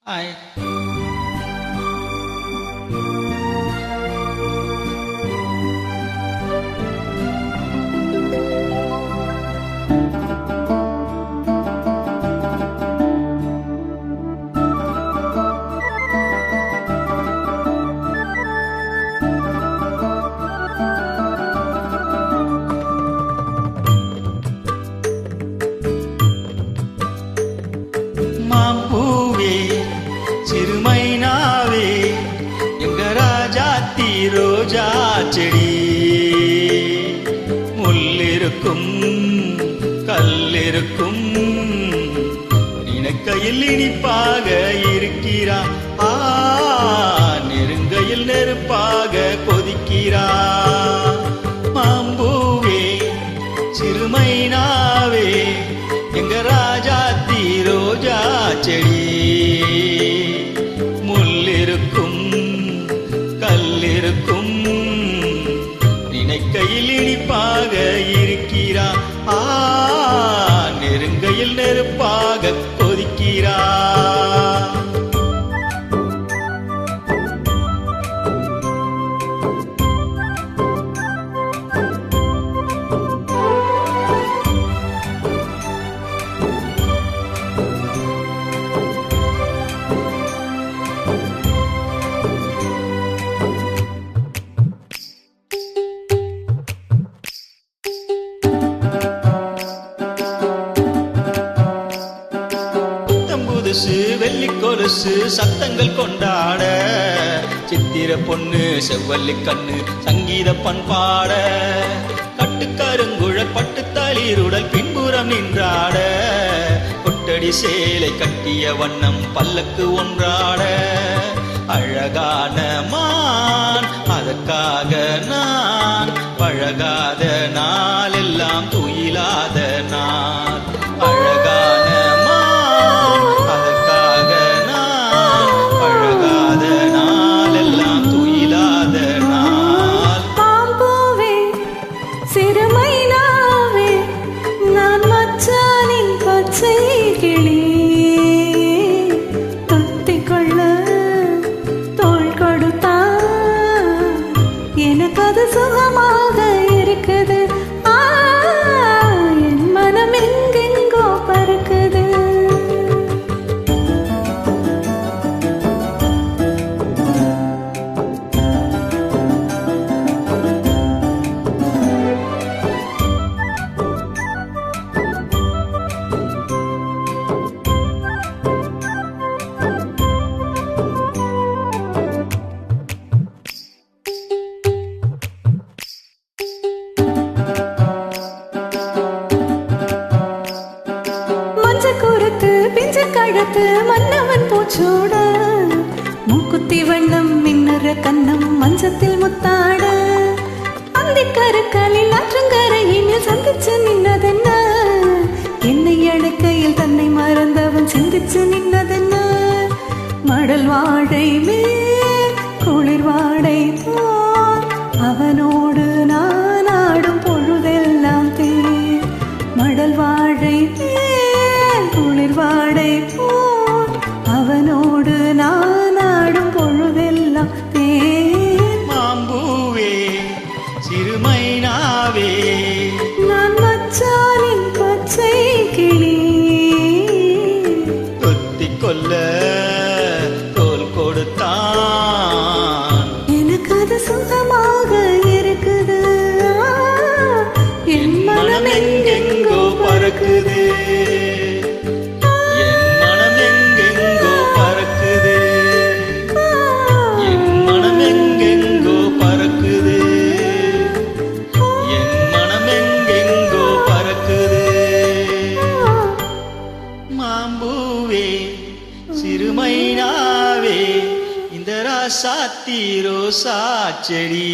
Hi. மாம்பூவே சிறுமைனாவே எங்க ராஜாத்தி ரோஜா செடி முள்ளிருக்கும் கல்லிருக்கும் நினைக்கையில் இனிப்பாக இருக்கிறா நெருங்கையில் நெருப்பாக கொதிக்கிறா மாம்பூவே சிறுமைனாவே எங்க ராஜாத்தி ரோஜா செடி முள்ளிருக்கும் கல்லிருக்கும் நினைக்கையில் இனிப்பாக இருக்கிறா நெருங்கையில் நெருப்பாக கொதிக்கிறா வெள்ளி கொலுசு சத்தங்கள் கொண்டாட சித்திர பொண்ணு செவ்வள்ளி கண்ணு சங்கீத பண்பாட கட்டுக்கருங்குழல் பட்டு தளிருடல் பின்புறம் நின்றாட கொட்டடி சேலை கட்டிய வண்ணம் பல்லக்கு ஒன்றாட அழகான மான் அதற்காக நான் பழகாத நாள் எல்லாம் துயிலாத நாள் அழகான எனக்கது சுகமாக இருக்குது என் மனம் எங்கெங்கோ பறக்குது கழுத்து மன்னவன் பூச்சோட மூக்குத்தி வண்ணம் மின்னற கண்ணம் மஞ்சத்தில் முத்தாட அந்த கருக்களில் ஆற்றங்கரையினில் சந்திச்சு நின்னதென்ன என்னை அழைக்கையில் தன்னை மறந்தவன் சிந்திச்சு நின்னதென்ன மடல் வாழை மேல் குளிர் வாடை போல் அவனோடு நான் ஆடும் பொழுதெல்லாம் தேர் மடல் வாழை குளிர் வாடை போல் அவனோடு நான் ஆடும் பொழுதெல்லாம் மாம்பூவே சிறுமைனாவே நான் மச்சானின் பச்சை கிளி தொத்திக் கொள்ள தோல் கொடுத்தான் எனக்கு அது சுகமாக இருக்குது என் மனம் எங்கெங்கோ பறக்குது மாம்பூவே சிறுமைனாவே இந்த ராசாத்தி ரோசா செடி